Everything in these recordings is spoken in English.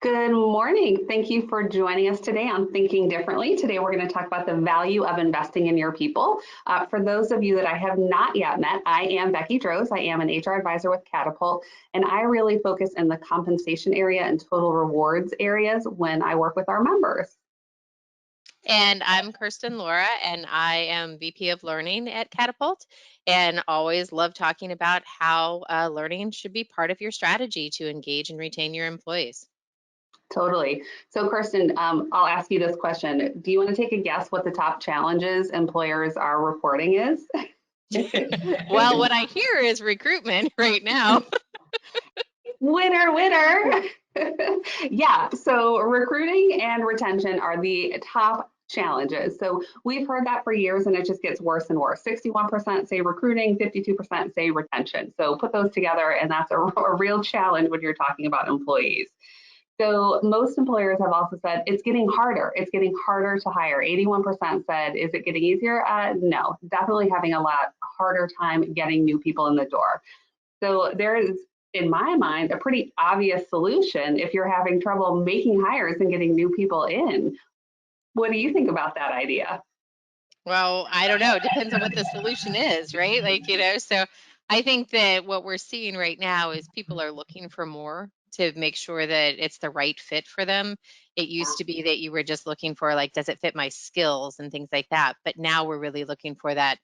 Good morning. Thank you for joining us today on Thinking Differently. Today, we're going to talk about the value of investing in your people. For those of you that I have not yet met, I am Becky Droz. I am an HR advisor with Catapult, and I really focus in the compensation area and total rewards areas when I work with our members. And I'm Kirsten Laura, and I am VP of Learning at Catapult, and always love talking about how learning should be part of your strategy to engage and retain your employees. Totally. So, Kirsten, I'll ask you this question. Do you want to take a guess what the top challenges employers are reporting is? Well, what I hear is recruitment right now. Winner, winner. Yeah, so recruiting and retention are the top challenges. So we've heard that for years and it just gets worse and worse. 61% say recruiting, 52% say retention. So put those together and that's a real challenge when you're talking about employees. So most employers have also said it's getting harder. It's getting harder to hire. 81% said, is it getting easier? No, definitely having a lot harder time getting new people in the door. So there is, in my mind, a pretty obvious solution if you're having trouble making hires and getting new people in. What do you think about that idea? Well, I don't know. It depends on what the solution is, right? So I think that what we're seeing right now is people are looking for more to make sure that it's the right fit for them. It used to be that you were just looking for, like, does it fit my skills and things like that? But now we're really looking for that,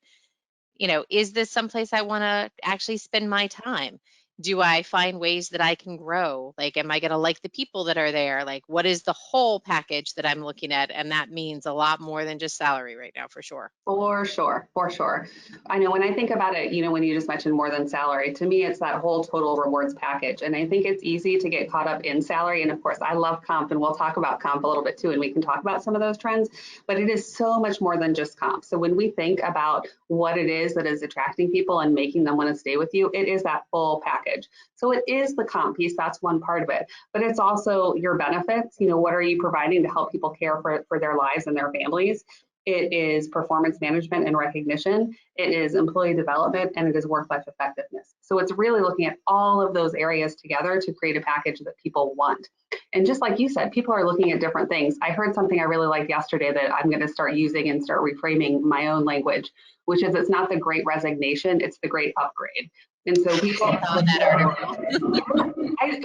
is this someplace I want to actually spend my time? Do I find ways that I can grow? Like, am I going to like the people that are there? Like, what is the whole package that I'm looking at? And that means a lot more than just salary right now, for sure. For sure, for sure. I know when I think about it, when you just mentioned more than salary, to me, it's that whole total rewards package. And I think it's easy to get caught up in salary. And of course, I love comp, and we'll talk about comp a little bit too, and we can talk about some of those trends, but it is so much more than just comp. So when we think about what it is that is attracting people and making them want to stay with you, it is that full package. So it is the comp piece, that's one part of it, but it's also your benefits. What are you providing to help people care for their lives and their families? It is performance management and recognition. It is employee development, and it is work-life effectiveness. So it's really looking at all of those areas together to create a package that people want. And just like you said, people are looking at different things. I heard something I really liked yesterday that I'm going to start using and start reframing my own language, which is it's not the great resignation, it's the great upgrade. And so people,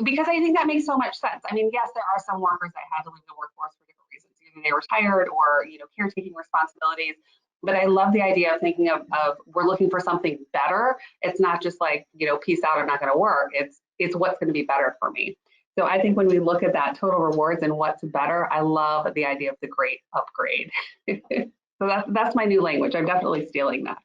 because I think that makes so much sense. I mean, yes, there are some workers that had to leave the workforce for different reasons. Either they were tired or, caretaking responsibilities. But I love the idea of thinking of we're looking for something better. It's not just like, peace out, I'm not going to work. It's what's going to be better for me. So I think when we look at that total rewards and what's better, I love the idea of the great upgrade. So that's my new language. I'm definitely stealing that.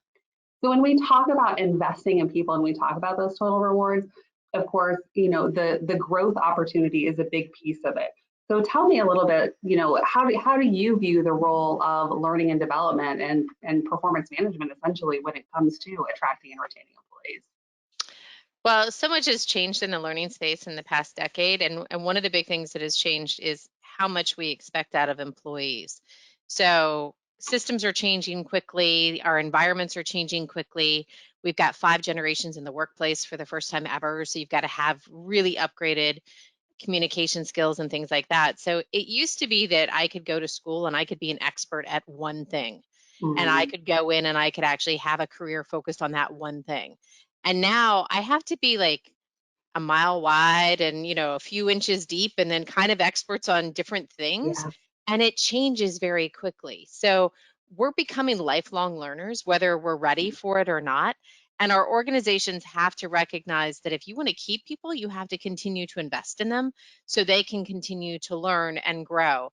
So when we talk about investing in people and we talk about those total rewards, of course, the growth opportunity is a big piece of it. So tell me a little bit, how do you view the role of learning and development and performance management essentially when it comes to attracting and retaining employees? Well, so much has changed in the learning space in the past decade. And one of the big things that has changed is how much we expect out of employees. So systems are changing quickly, our environments are changing quickly. We've got 5 generations in the workplace for the first time ever. So you've got to have really upgraded communication skills and things like that. So it used to be that I could go to school and I could be an expert at one thing. And I Mhm. could go in and I could actually have a career focused on that one thing. And now I have to be like a mile wide and, a few inches deep and then kind of experts on different things. Yeah. And it changes very quickly. So we're becoming lifelong learners, whether we're ready for it or not. And our organizations have to recognize that if you want to keep people, you have to continue to invest in them so they can continue to learn and grow.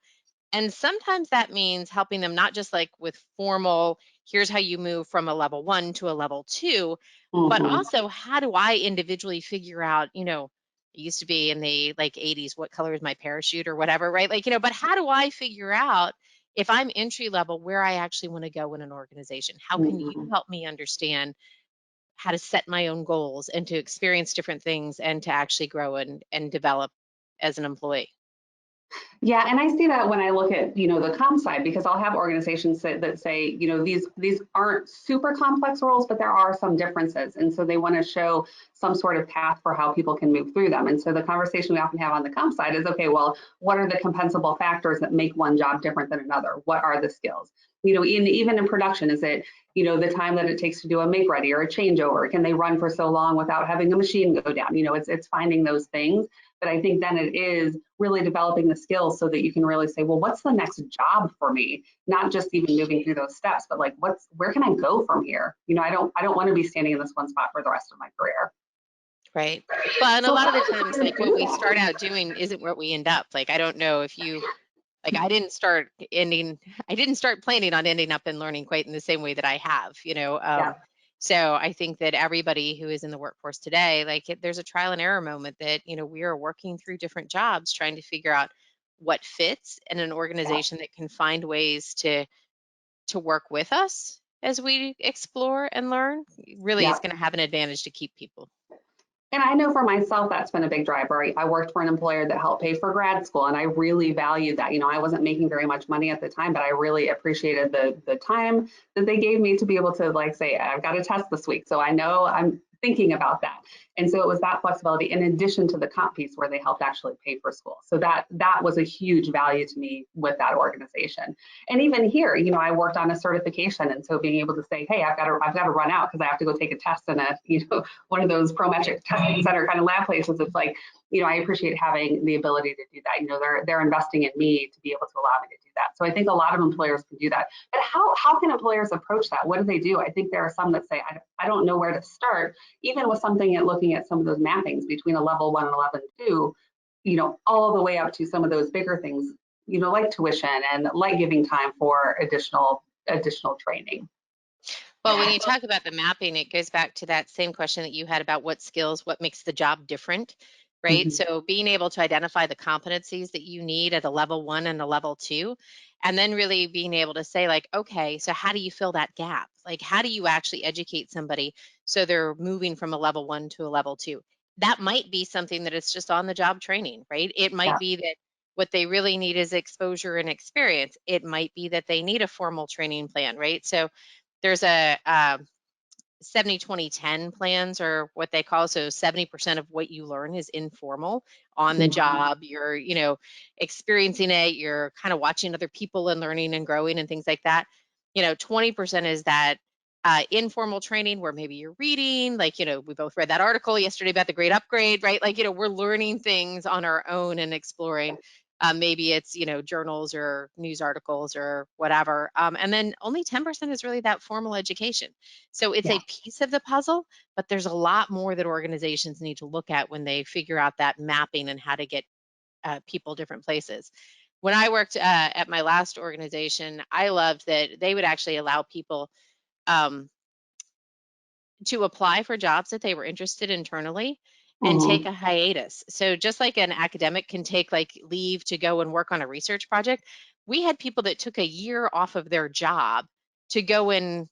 And sometimes that means helping them not just like with formal, here's how you move from a level 1 to a level 2, but Mhm. also how do I individually figure out, it used to be in the like 80s, what color is my parachute or whatever, right? Like, but how do I figure out if I'm entry level where I actually want to go in an organization? How can you Mhm. help me understand how to set my own goals and to experience different things and to actually grow and develop as an employee? Yeah, and I see that when I look at, the comp side, because I'll have organizations that say, these aren't super complex roles, but there are some differences. And so they want to show some sort of path for how people can move through them. And so the conversation we often have on the comp side is, okay, well, what are the compensable factors that make one job different than another? What are the skills? Even in production, is it, the time that it takes to do a make ready or a changeover? Can they run for so long without having a machine go down? It's finding those things. But I think then it is really developing the skills so that you can really say, well, what's the next job for me? Not just even moving through those steps, but like, where can I go from here? I don't want to be standing in this one spot for the rest of my career. Right. Well, and a So lot of how the do times, employers like what do we that? start out doing isn't what we end up. Like, I don't know if you, like, I didn't start planning on ending up in learning quite in the same way that I have, Yeah, So I think that everybody who is in the workforce today, like, there's a trial and error moment that, we are working through different jobs, trying to figure out what fits in an yeah, organization that can find ways to work with us as we explore and learn. Really yeah. is going to have an advantage to keep people. And I know for myself, that's been a big driver. I worked for an employer that helped pay for grad school, and I really valued that. I wasn't making very much money at the time, but I really appreciated the time that they gave me to be able to like say, I've got a test this week, so I know I'm thinking about that. And so it was that flexibility in addition to the comp piece where they helped actually pay for school. So that was a huge value to me with that organization. And even here, I worked on a certification, and so being able to say, hey, I've got to run out because I have to go take a test in a one of those Prometric testing center kind of lab places. It's like, I appreciate having the ability to do that. They're investing in me to be able to allow me to do that. So I think a lot of employers can do that. But how can employers approach that? What do they do? I think there are some that say, I don't know where to start, even with something at looking at some of those mappings between a level 1 and level 2, all the way up to some of those bigger things, like tuition and like giving time for additional training. Well, when you talk about the mapping, it goes back to that same question that you had about what skills, what makes the job different, right? Mhm. So being able to identify the competencies that you need at a level 1 and a level 2, and then really being able to say like, okay, so how do you fill that gap? Like, how do you actually educate somebody so they're moving from a level 1 to a level 2? That might be something that it's just on the job training, right? It might Yeah. be that what they really need is exposure and experience. It might be that they need a formal training plan, right? So there's a 70-20-10 plans or what they call. So 70% of what you learn is informal on the Mhm. job. You're, experiencing it. You're kind of watching other people and learning and growing and things like that. 20% is that informal training where maybe you're reading, like, we both read that article yesterday about the great upgrade, right? Like, we're learning things on our own and exploring. Maybe it's, journals or news articles or whatever. And then only 10% is really that formal education. So it's Yeah. a piece of the puzzle, but there's a lot more that organizations need to look at when they figure out that mapping and how to get people different places. When I worked at my last organization, I loved that they would actually allow people um, to apply for jobs that they were interested internally and take Mhm. a hiatus. So just like an academic can take like leave to go and work on a research project, we had people that took a year off of their job to go and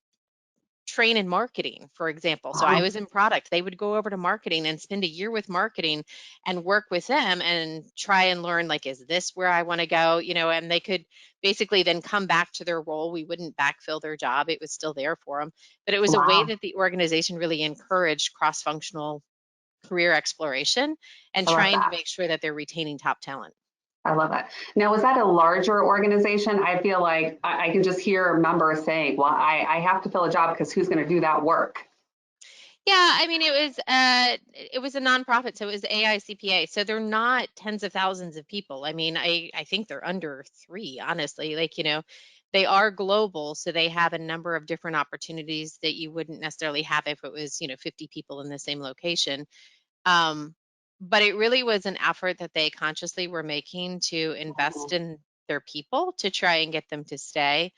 train in marketing, for example. So I Wow. was in product. They would go over to marketing and spend a year with marketing and work with them and try and learn, like, is this where I want to go? And they could basically then come back to their role. We wouldn't backfill their job. It was still there for them. But it was a way Wow. that the organization really encouraged cross-functional career exploration and I love trying to that. make sure that they're retaining top talent. I love that. Now, was that a larger organization? I feel like I can just hear members saying, well, I have to fill a job because who's going to do that work? Yeah, I mean, it was a nonprofit, so it was AICPA. So they're not tens of thousands of people. I mean, I think they're under 3, honestly. Like, they are global, so they have a number of different opportunities that you wouldn't necessarily have if it was, 50 people in the same location. Um, but it really was an effort that they consciously were making to invest Mhm. in their people to try and get them to stay,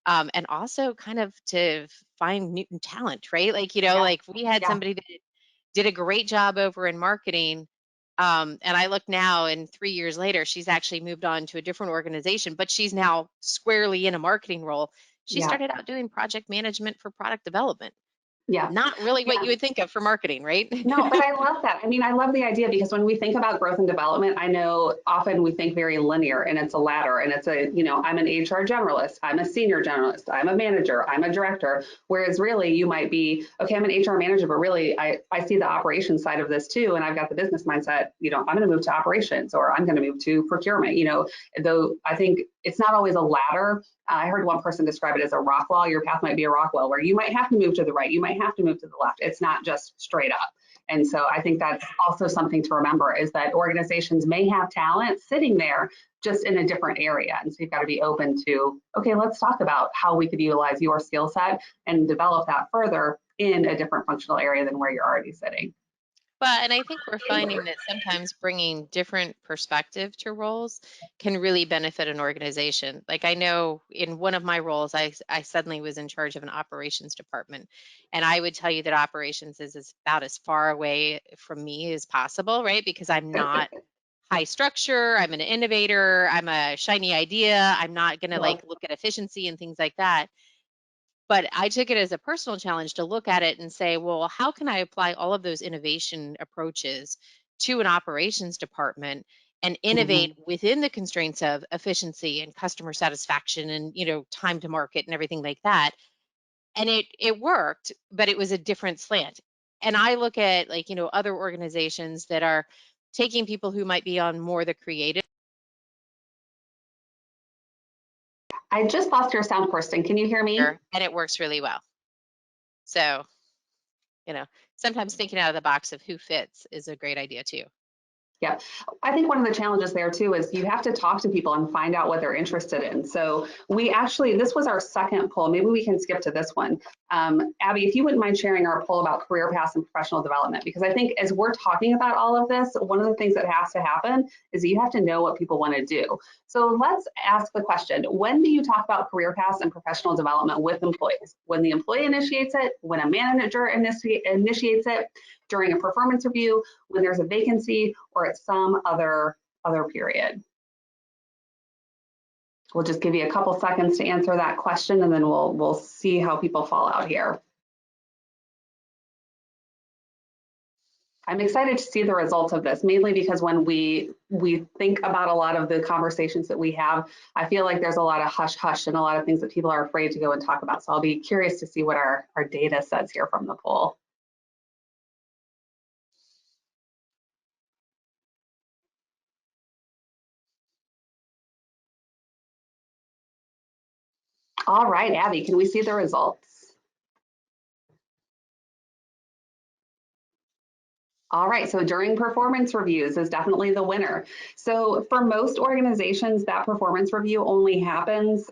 and also kind of to find new talent, right? Like, Yeah. like we had Yeah. somebody that did a great job over in marketing. And I look now, and 3 years later, she's actually moved on to a different organization, but she's now squarely in a marketing role. She Yeah. started out doing project management for product development. Yeah. Not really what Yeah. you would think of for marketing, right? No, but I love that. I mean, I love the idea because when we think about growth and development, I know often we think very linear and it's a ladder and it's a, I'm an HR generalist, I'm a senior generalist, I'm a manager, I'm a director. Whereas really you might be, okay, I'm an HR manager, but really I see the operations side of this too. And I've got the business mindset, I'm going to move to operations or I'm going to move to procurement, though I think it's not always a ladder. I heard one person describe it as a rock wall. Your path might be a rock wall where you might have to move to the right, you might have to move to the left. It's not just straight up. And so I think that's also something to remember is that organizations may have talent sitting there just in a different area. And so you've got to be open to, okay, let's talk about how we could utilize your skill set and develop that further in a different functional area than where you're already sitting. Well, and I think we're finding that sometimes bringing different perspective to roles can really benefit an organization. Like I know in one of my roles, I suddenly was in charge of an operations department. And I would tell you that operations is about as far away from me as possible, right? Because I'm not high structure, I'm an innovator, I'm a shiny idea, I'm not going to like look at efficiency and things like that. But I took it as a personal challenge to look at it and say, well, how can I apply all of those innovation approaches to an operations department and innovate within the constraints of efficiency and customer satisfaction and, time to market and everything like that. And it worked, but it was a different slant. And I look at like, other organizations that are taking people who might be on more the creative. I just lost your sound, Kirsten. Can you hear me? And it works really well. So, sometimes thinking out of the box of who fits is a great idea too. Yeah, I think one of the challenges there too is you have to talk to people and find out what they're interested in. So this was our second poll. Maybe we can skip to this one. Abby, if you wouldn't mind sharing our poll about career paths and professional development, because I think as we're talking about all of this, one of the things that has to happen is that you have to know what people want to do. So let's ask the question, when do you talk about career paths and professional development with employees? When the employee initiates it, when a manager initiates it, during a performance review, when there's a vacancy, or at some other period? We'll just give you a couple seconds to answer that question, and then we'll see how people fall out here. I'm excited to see the results of this, mainly because when we think about a lot of the conversations that we have, I feel like there's a lot of hush hush and a lot of things that people are afraid to go and talk about. So I'll be curious to see what our data says here from the poll. All right, Abby, can we see the results? All right, so during performance reviews is definitely the winner. So for most organizations, that performance review only happens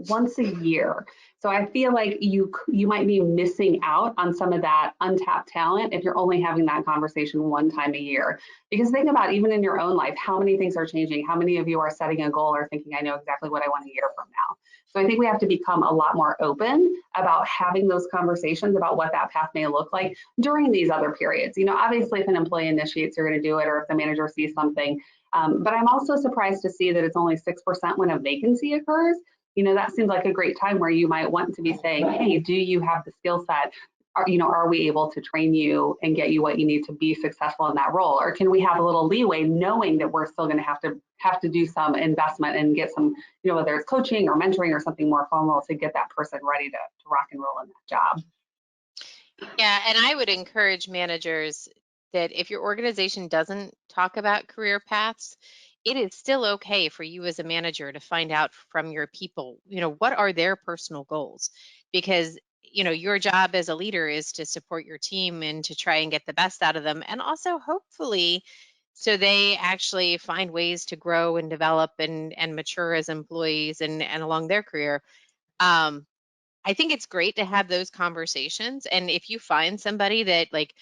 once a year. So I feel like you might be missing out on some of that untapped talent if you're only having that conversation one time a year. Because think about even in your own life, how many things are changing? How many of you are setting a goal or thinking, I know exactly what I want a year from now? So I think we have to become a lot more open about having those conversations about what that path may look like during these other periods. Obviously if an employee initiates, you're going to do it, or if the manager sees something. But I'm also surprised to see that it's only 6% when a vacancy occurs. That seems like a great time where you might want to be saying, hey, do you have the skill set? Are we able to train you and get you what you need to be successful in that role? Or can we have a little leeway knowing that we're still going to have to do some investment and get some, whether it's coaching or mentoring or something more formal to get that person ready to rock and roll in that job. Yeah, and I would encourage managers that if your organization doesn't talk about career paths, it is still okay for you as a manager to find out from your people, what are their personal goals? Because, your job as a leader is to support your team and to try and get the best out of them. And also, hopefully, so they actually find ways to grow and develop and mature as employees and along their career. I think it's great to have those conversations. And if you find somebody that like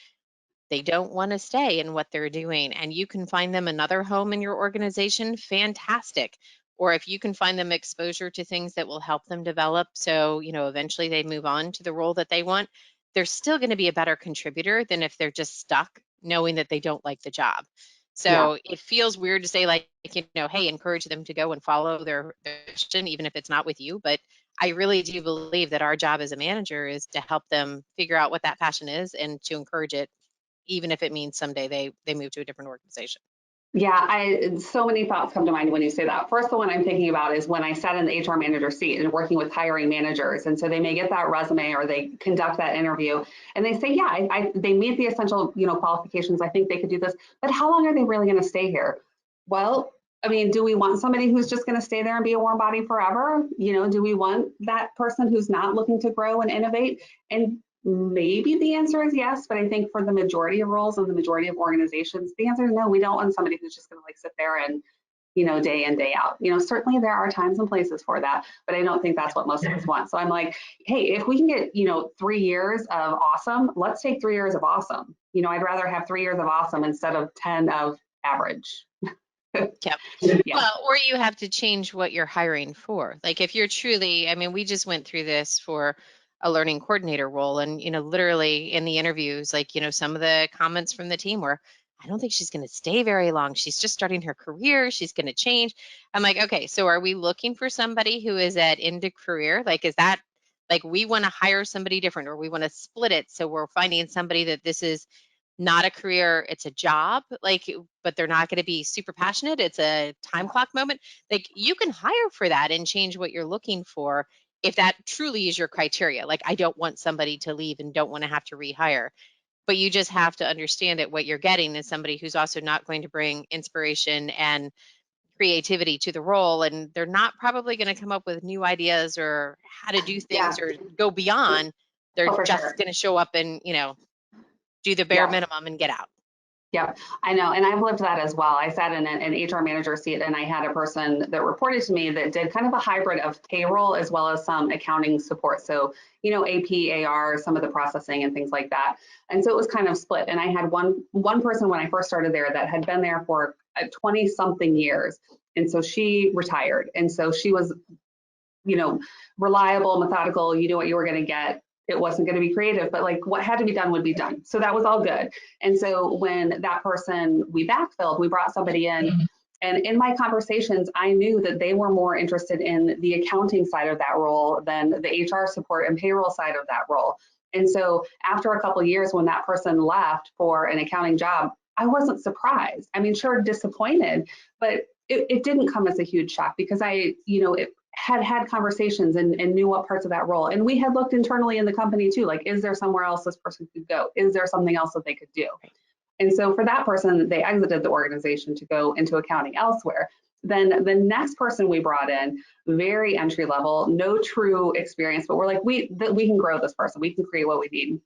they don't want to stay in what they're doing and you can find them another home in your organization, fantastic. Or if you can find them exposure to things that will help them develop so, eventually they move on to the role that they want, they're still going to be a better contributor than if they're just stuck knowing that they don't like the job. So it feels weird to say like, hey, encourage them to go and follow their vision, even if it's not with you. But I really do believe that our job as a manager is to help them figure out what that passion is and to encourage it, even if it means someday they move to a different organization. Yeah, so many thoughts come to mind when you say that. First, the one I'm thinking about is when I sat in the HR manager seat and working with hiring managers. And so they may get that resume or they conduct that interview and they say, yeah, they meet the essential, qualifications. I think they could do this, but how long are they really going to stay here? Well, I mean, do we want somebody who's just going to stay there and be a warm body forever? Do we want that person who's not looking to grow and innovate? And maybe the answer is yes, but I think for the majority of roles and the majority of organizations, the answer is no. We don't want somebody who's just going to like sit there and, day in, day out. Certainly there are times and places for that, but I don't think that's what most of us want. So I'm like, hey, if we can get, 3 years of awesome, let's take 3 years of awesome. I'd rather have 3 years of awesome instead of 10 of average. Yep. Yeah. Well, or you have to change what you're hiring for. Like if you're truly, I mean, we just went through this for a learning coordinator role and, literally in the interviews, like, some of the comments from the team were, I don't think she's going to stay very long. She's just starting her career. She's going to change. I'm like, okay, so are we looking for somebody who is at end of career? Like, is that like we want to hire somebody different or we want to split it? So we're finding somebody that this is not a career, it's a job, like, but they're not going to be super passionate. It's a time clock moment. Like you can hire for that and change what you're looking for if that truly is your criteria. Like I don't want somebody to leave and don't want to have to rehire, but you just have to understand that what you're getting is somebody who's also not going to bring inspiration and creativity to the role, and they're not probably going to come up with new ideas or how to do Yeah. things or go beyond. They're Oh, for just sure. going to show up and do the bare Yeah. minimum and get out. Yep, I know. And I've lived that as well. I sat in an HR manager seat and I had a person that reported to me that did kind of a hybrid of payroll as well as some accounting support. So, AP, AR, some of the processing and things like that. And so it was kind of split. And I had one person when I first started there that had been there for 20 something years. And so she retired. And so she was, reliable, methodical, you knew what you were going to get. It wasn't going to be creative, but like what had to be done would be done. So that was all good. And so when that person we backfilled, we brought somebody in. And in my conversations, I knew that they were more interested in the accounting side of that role than the HR support and payroll side of that role. And so after a couple of years, when that person left for an accounting job, I wasn't surprised. I mean, sure, disappointed, but it didn't come as a huge shock because had conversations and knew what parts of that role. And we had looked internally in the company too, like, is there somewhere else this person could go? Is there something else that they could do? And so for that person, they exited the organization to go into accounting elsewhere. Then the next person we brought in, very entry level, no true experience, but we're like, we can grow this person. We can create what we need.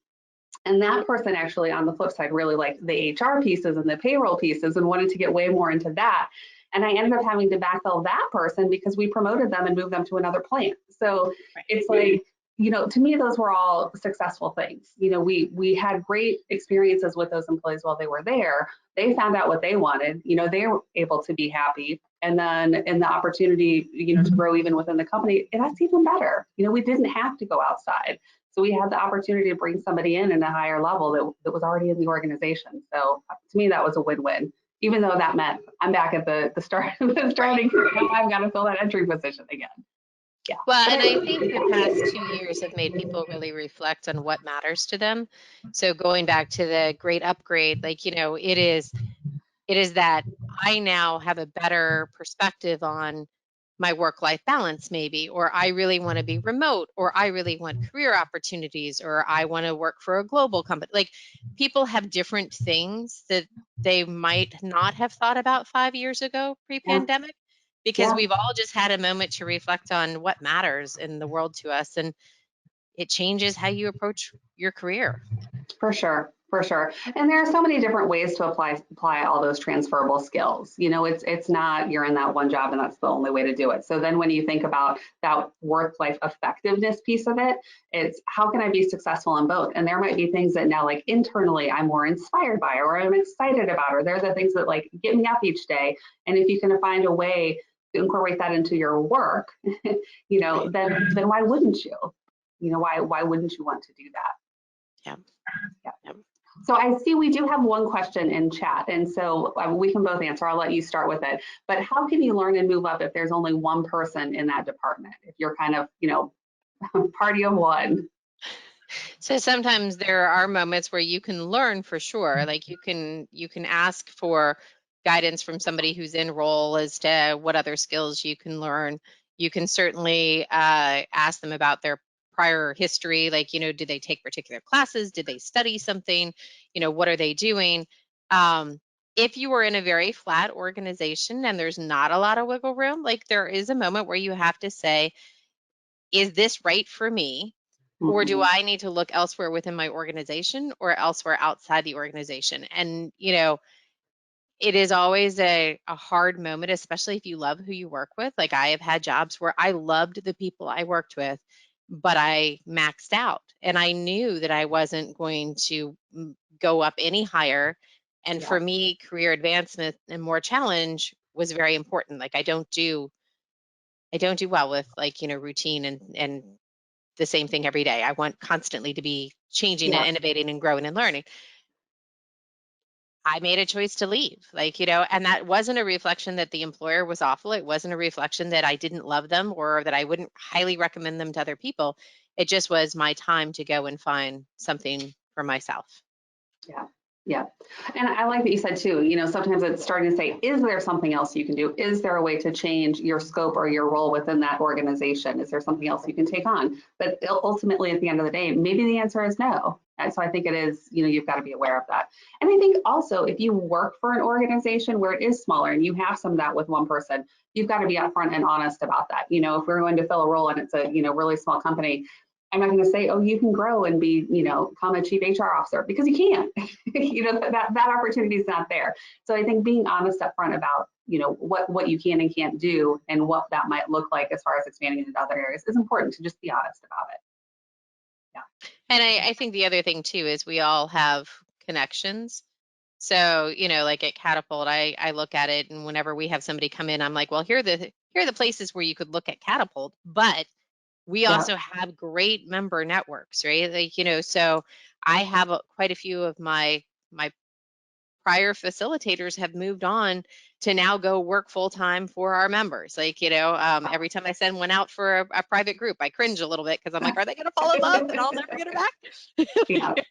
And that person actually, on the flip side, really liked the HR pieces and the payroll pieces and wanted to get way more into that. And I ended up having to backfill that person because we promoted them and moved them to another plant. So it's like, to me, those were all successful things. We had great experiences with those employees while they were there. They found out what they wanted. They were able to be happy. And then in the opportunity, to grow even within the company, that's even better. We didn't have to go outside. So we had the opportunity to bring somebody in at a higher level that was already in the organization. So to me, that was a win-win. Even though that meant I'm back at the starting, I've got to fill that entry position again. Yeah. Well, and I think the past 2 years have made people really reflect on what matters to them. So going back to the great upgrade, like, it is that I now have a better perspective on my work-life balance maybe, or I really want to be remote, or I really want career opportunities, or I want to work for a global company. Like people have different things that they might not have thought about 5 years ago pre-pandemic, because we've all just had a moment to reflect on what matters in the world to us, and it changes how you approach your career. For sure. For sure. And there are so many different ways to apply all those transferable skills. It's not you're in that one job and that's the only way to do it. So then when you think about that work-life effectiveness piece of it, it's how can I be successful in both? And there might be things that now like internally I'm more inspired by or I'm excited about, or they're the things that like get me up each day. And if you can find a way to incorporate that into your work, then why wouldn't you? Why wouldn't you want to do that? Yeah. Yeah. So I see we do have one question in chat, and so we can both answer. I'll let you start with it. But how can you learn and move up if there's only one person in that department? If you're kind of, Party of one. So sometimes there are moments where you can learn for sure. Like you can ask for guidance from somebody who's in role as to what other skills you can learn. You can certainly ask them about their prior history, like, did they take particular classes? Did they study something? What are they doing? If you are in a very flat organization and there's not a lot of wiggle room, like there is a moment where you have to say, is this right for me? Or do Mhm. I need to look elsewhere within my organization or elsewhere outside the organization? And, it is always a hard moment, especially if you love who you work with. Like I have had jobs where I loved the people I worked with, but I maxed out and I knew that I wasn't going to go up any higher. And Yeah, for me, career advancement and more challenge was very important. Like I don't do well with like, routine and the same thing every day. I want constantly to be changing and yeah, innovating and growing and learning. I made a choice to leave, like, and that wasn't a reflection that the employer was awful. It wasn't a reflection that I didn't love them or that I wouldn't highly recommend them to other people. It just was my time to go and find something for myself. yeah, yeah. And I like that you said too, sometimes it's starting to say, is there something else you can do? Is there a way to change your scope or your role within that organization? Is there something else you can take on? But ultimately, at the end of the day, maybe the answer is no. And so I think it is, you've got to be aware of that. And I think also, if you work for an organization where it is smaller and you have some of that with one person, you've got to be upfront and honest about that. If we're going to fill a role and it's a, really small company, I'm not going to say, oh, you can grow and be, become a chief HR officer, because you can't. That opportunity is not there. So I think being honest up front about, what you can and can't do and what that might look like as far as expanding into other areas is important, to just be honest about it. And I think the other thing too is we all have connections. So, like at Catapult, I look at it and whenever we have somebody come in, I'm like, well, here are the places where you could look at Catapult, but we Yeah, also have great member networks, right? Like, so I have quite a few of my prior facilitators have moved on to now go work full time for our members. Like, every time I send one out for a private group, I cringe a little bit because I'm like, are they going to fall in love and I'll never get her yeah, back?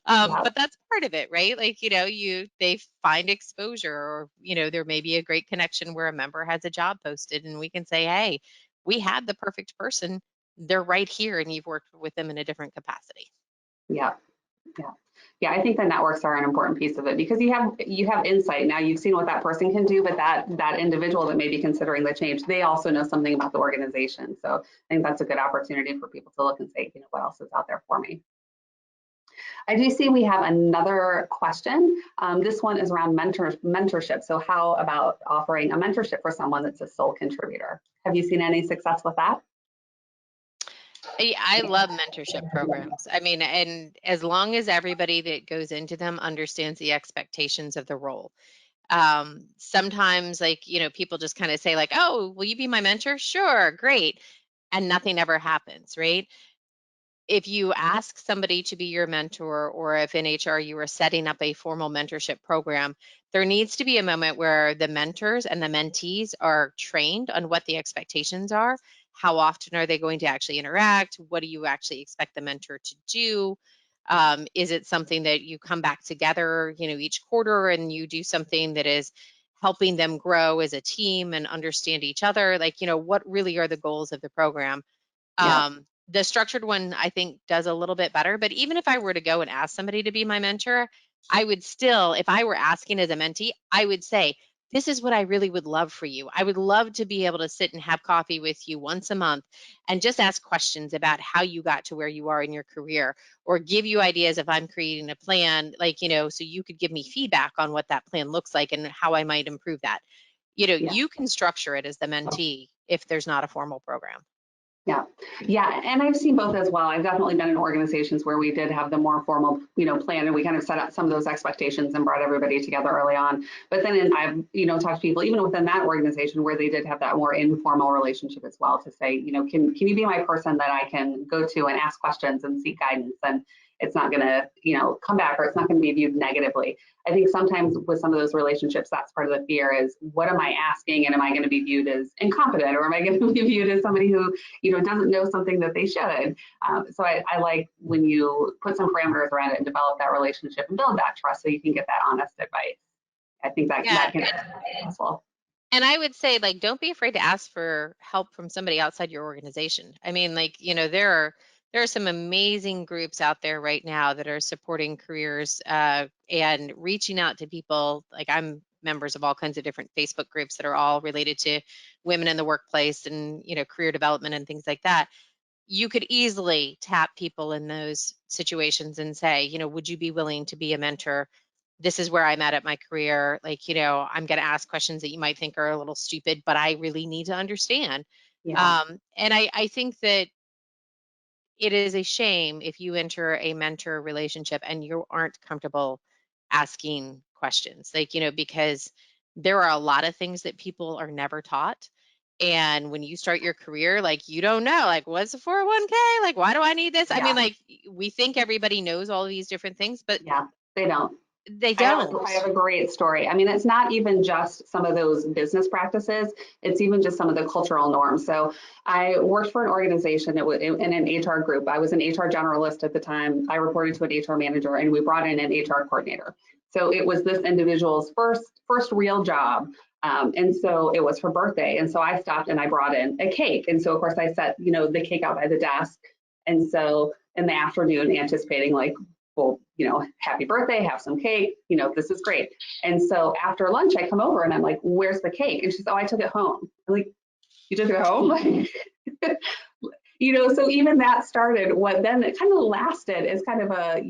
yeah, But that's part of it, right? Like, they find exposure, or, there may be a great connection where a member has a job posted and we can say, hey, we had the perfect person. They're right here and you've worked with them in a different capacity. yeah. Yeah. Yeah, I think the networks are an important piece of it, because you have insight. Now you've seen what that person can do, but that individual that may be considering the change, they also know something about the organization. So I think that's a good opportunity for people to look and say, what else is out there for me? I do see we have another question. This one is around mentorship. So how about offering a mentorship for someone that's a sole contributor? Have you seen any success with that? I love mentorship programs. I mean, and as long as everybody that goes into them understands the expectations of the role. Sometimes, like, people just kind of say, like, oh, will you be my mentor? Sure, great. And nothing ever happens, right? If you ask somebody to be your mentor, or if in HR you are setting up a formal mentorship program, there needs to be a moment where the mentors and the mentees are trained on what the expectations are. How often are they going to actually interact? What do you actually expect the mentor to do? Is it something that you come back together, each quarter and you do something that is helping them grow as a team and understand each other? Like, what really are the goals of the program? Yeah, The structured one, I think, does a little bit better. But even if I were to go and ask somebody to be my mentor, I would still, if I were asking as a mentee, I would say, this is what I really would love for you. I would love to be able to sit and have coffee with you once a month and just ask questions about how you got to where you are in your career, or give you ideas if I'm creating a plan, like, so you could give me feedback on what that plan looks like and how I might improve that. yeah. You can structure it as the mentee if there's not a formal program. Yeah, yeah, and I've seen both as well. I've definitely been in organizations where we did have the more formal, plan, and we kind of set up some of those expectations and brought everybody together early on. But then I've, talked to people even within that organization where they did have that more informal relationship as well, to say, can you be my person that I can go to and ask questions and seek guidance? it's not going to, come back, or it's not going to be viewed negatively. I think sometimes with some of those relationships, that's part of the fear is, what am I asking? And am I going to be viewed as incompetent, or am I going to be viewed as somebody who, doesn't know something that they should? So I like when you put some parameters around it and develop that relationship and build that trust so you can get that honest advice. I think that Yeah. can be helpful. And I would say, like, don't be afraid to ask for help from somebody outside your organization. I mean, like, there are some amazing groups out there right now that are supporting careers and reaching out to people. Like, I'm members of all kinds of different Facebook groups that are all related to women in the workplace and, career development and things like that. You could easily tap people in those situations and say, would you be willing to be a mentor? This is where I'm at my career. Like, I'm going to ask questions that you might think are a little stupid, but I really need to understand. Yeah. And I think that it is a shame if you enter a mentor relationship and you aren't comfortable asking questions, like, because there are a lot of things that people are never taught. And when you start your career, like, you don't know, like, what's a 401k? Like, why do I need this? I mean, like, we think everybody knows all of these different things, but they don't. They don't. I have a great story. I mean, it's not even just some of those business practices. It's even just some of the cultural norms. So I worked for an organization that was in an HR group. I was an HR generalist at the time. I reported to an HR manager, and we brought in an HR coordinator. So it was this individual's first real job. And so it was her birthday. And so I stopped and I brought in a cake. And so, of course, I set, the cake out by the desk. And so in the afternoon, anticipating, like, well, happy birthday, have some cake, this is great. And so after lunch, I come over and I'm like, where's the cake? And she says, oh, I took it home. I'm like, you took it home? So even that started what then it kind of lasted as kind of a,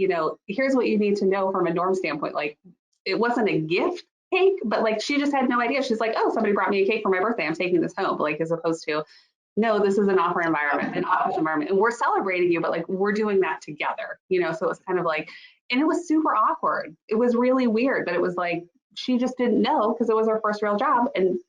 here's what you need to know from a norm standpoint. Like, it wasn't a gift cake, but like, she just had no idea. She's like, oh, somebody brought me a cake for my birthday, I'm taking this home. Like, as opposed to, no, this is an offer environment, an office environment, and we're celebrating you, but like, we're doing that together, so it was kind of like, and it was super awkward. It was really weird, but it was like, she just didn't know because it was her first real job and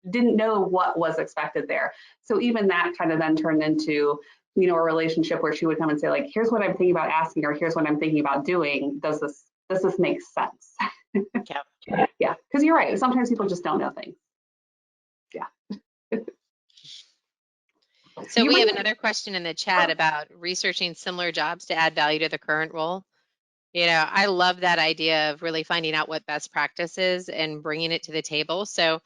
didn't know what was expected there. So even that kind of then turned into, a relationship where she would come and say, like, here's what I'm thinking about asking, or here's what I'm thinking about doing. Does this make sense? Yeah, because you're right. Sometimes people just don't know things. Yeah. So we have another question in the chat about researching similar jobs to add value to the current role. I love that idea of really finding out what best practice is and bringing it to the table. So,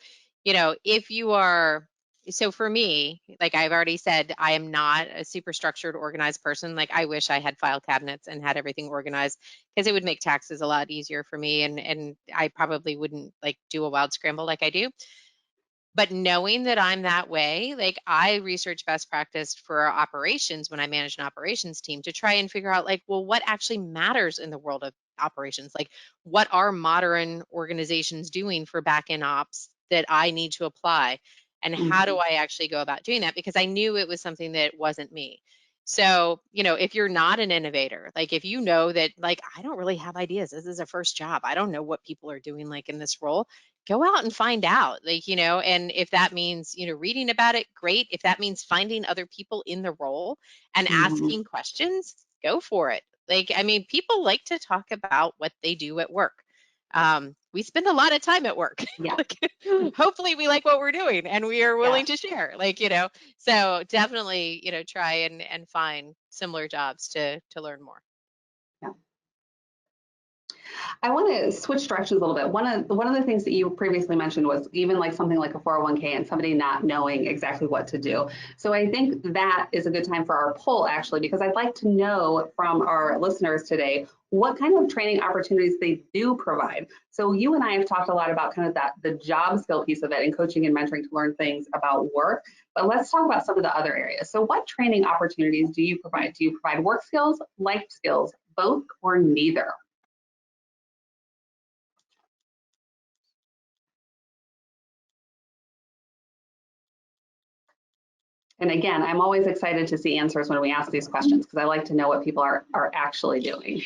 if you are, so for me, like I've already said, I am not a super structured, organized person. Like, I wish I had file cabinets and had everything organized, because it would make taxes a lot easier for me. And I probably wouldn't like do a wild scramble like I do. But knowing that I'm that way, like, I research best practice for our operations when I manage an operations team to try and figure out, like, well, what actually matters in the world of operations? Like, what are modern organizations doing for back end ops that I need to apply? And how do I actually go about doing that? Because I knew it was something that wasn't me. So, if you're not an innovator, like, if you know that, like, I don't really have ideas, this is a first job, I don't know what people are doing, like, in this role, go out and find out, like, and if that means, reading about it, great. If that means finding other people in the role and asking questions, go for it. Like, I mean, people like to talk about what they do at work. We spend a lot of time at work. Yeah. Like, hopefully we like what we're doing and we are willing to share, like, so definitely, try and find similar jobs to learn more. I want to switch directions a little bit. One of the things that you previously mentioned was even like something like a 401k and somebody not knowing exactly what to do. So I think that is a good time for our poll, actually, because I'd like to know from our listeners today what kind of training opportunities they do provide. So you and I have talked a lot about kind of the job skill piece of it and coaching and mentoring to learn things about work, but let's talk about some of the other areas. So what training opportunities do you provide? Do you provide work skills, life skills, both, or neither? And again, I'm always excited to see answers when we ask these questions because I like to know what people are actually doing.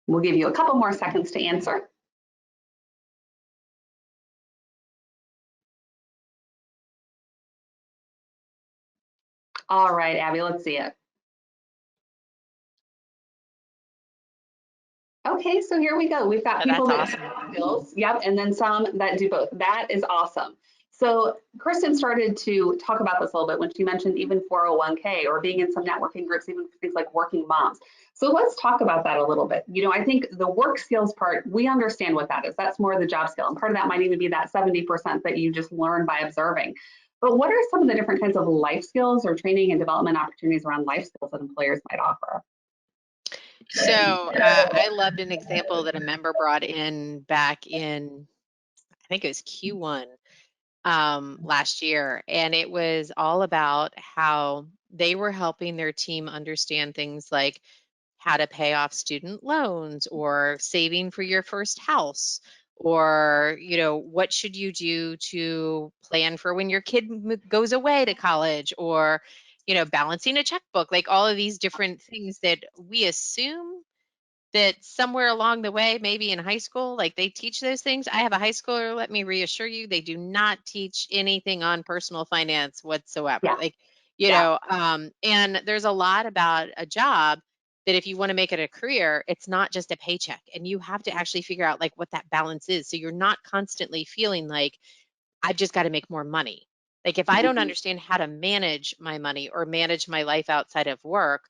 We'll give you a couple more seconds to answer. All right, Abby, let's see it. Okay, so here we go. We've got Oh, people that's that awesome. have skills, yep, and then some that do both. That is awesome. So Kristen started to talk about this a little bit when she mentioned even 401k or being in some networking groups, even things like working moms. So let's talk about that a little bit. I think the work skills part, we understand what that is. That's more the job skill. And part of that might even be that 70% that you just learn by observing. But what are some of the different kinds of life skills or training and development opportunities around life skills that employers might offer? So I loved an example that a member brought in back in, I think it was Q1 last year, and it was all about how they were helping their team understand things like how to pay off student loans or saving for your first house, or what should you do to plan for when your kid goes away to college, or balancing a checkbook, like all of these different things that we assume that somewhere along the way, maybe in high school, like they teach those things. I have a high schooler, let me reassure you, they do not teach anything on personal finance whatsoever. Yeah, Like, yeah. and there's a lot about a job that if you want to make it a career, it's not just a paycheck. And you have to actually figure out like what that balance is. So you're not constantly feeling like I've just got to make more money. Like if I don't Mhm. understand how to manage my money or manage my life outside of work,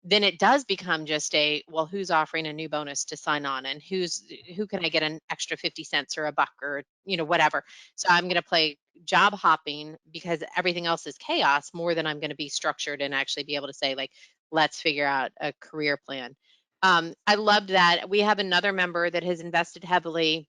then it does become just well, who's offering a new bonus to sign on, and who can I get an extra 50 cents or a buck or whatever. So I'm going to play job hopping because everything else is chaos more than I'm going to be structured and actually be able to say like, let's figure out a career plan. I loved that. We have another member that has invested heavily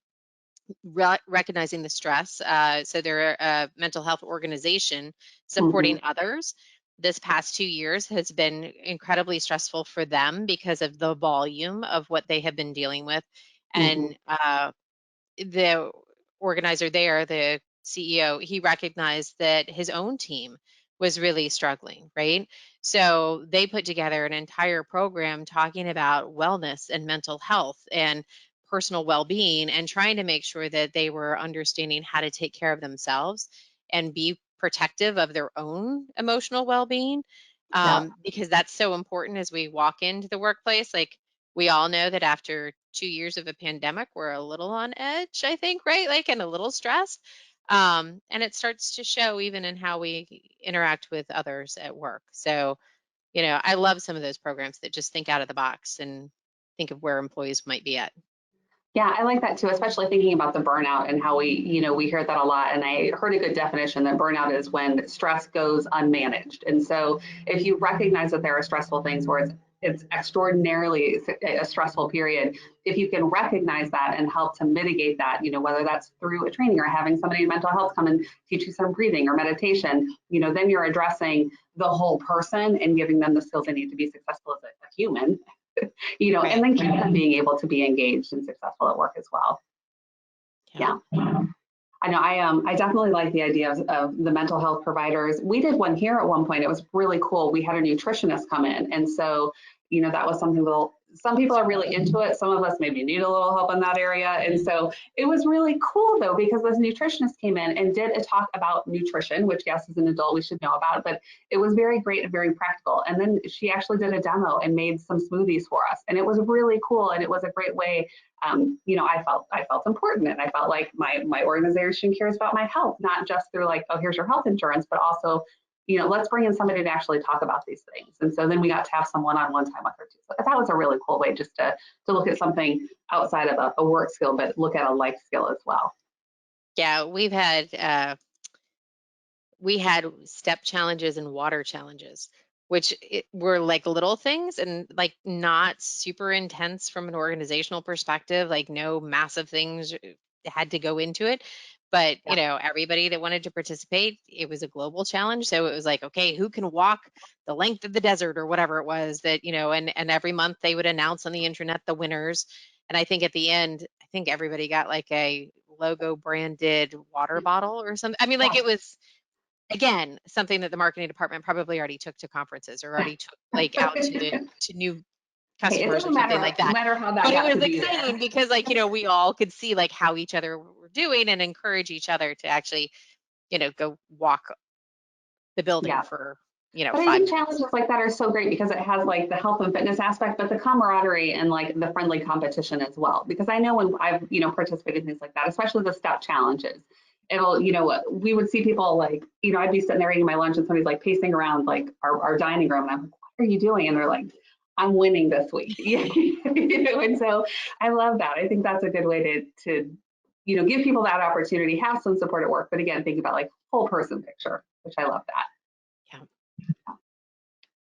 recognizing the stress. So they're a mental health organization supporting Mhm. others. This past 2 years has been incredibly stressful for them because of the volume of what they have been dealing with. Mhm. And the organizer there, the CEO, he recognized that his own team was really struggling, right? So they put together an entire program talking about wellness and mental health and personal well-being, and trying to make sure that they were understanding how to take care of themselves and be protective of their own emotional well-being, Yeah. because that's so important as we walk into the workplace. Like we all know that after 2 years of a pandemic, we're a little on edge, I think, right? Like, and a little stressed. And it starts to show even in how we interact with others at work. So, I love some of those programs that just think out of the box and think of where employees might be at. Yeah, I like that too, especially thinking about the burnout and how we hear that a lot. And I heard a good definition that burnout is when stress goes unmanaged. And so if you recognize that there are stressful things where it's extraordinarily a stressful period, if you can recognize that and help to mitigate that, whether that's through a training or having somebody in mental health come and teach you some breathing or meditation, then you're addressing the whole person and giving them the skills they need to be successful as a human, and Right. then keep them being able to be engaged and successful at work as well. Yeah. Yeah. I know I definitely like the idea of the mental health providers. We did one here at one point. It was really cool. We had a nutritionist come in. And so, that was something some people are really into it. Some of us maybe need a little help in that area. And so it was really cool though, because this nutritionist came in and did a talk about nutrition, which yes, as an adult, we should know about, but it was very great and very practical. And then she actually did a demo and made some smoothies for us. And it was really cool. And it was a great way. I felt important, and I felt like my organization cares about my health, not just through like, oh, here's your health insurance, but also, let's bring in somebody to actually talk about these things. And so then we got to have some one-on-one time with her too. So that was a really cool way just to look at something outside of a work skill, but look at a life skill as well. Yeah. We had step challenges and water challenges, which were like little things and like not super intense from an organizational perspective, like no massive things had to go into it. But, Yeah. everybody that wanted to participate, it was a global challenge. So it was like, okay, who can walk the length of the desert or whatever it was that, and every month they would announce on the internet the winners. And I think at the end, I think everybody got like a logo branded water bottle or something. I mean, like Yeah. it was, again, something that the marketing department probably already took to conferences or already took like out to new Hey, it customers or doesn't something like that. matter how that But it got was to be exciting there. because like, we all could see like how each other were doing and encourage each other to actually, go walk the building Yeah. for But I 5 think minutes. challenges like that are so great because it has like the health and fitness aspect, but the camaraderie and like the friendly competition as well. Because I know when I've, participated in things like that, especially the step challenges, it'll, we would see people like, I'd be sitting there eating my lunch and somebody's like pacing around like our dining room. And I'm like, what are you doing? And they're like, I'm winning this week. And so I love that. I think that's a good way to, give people that opportunity, have some support at work. But again, think about like whole person picture, which I love that. Yeah.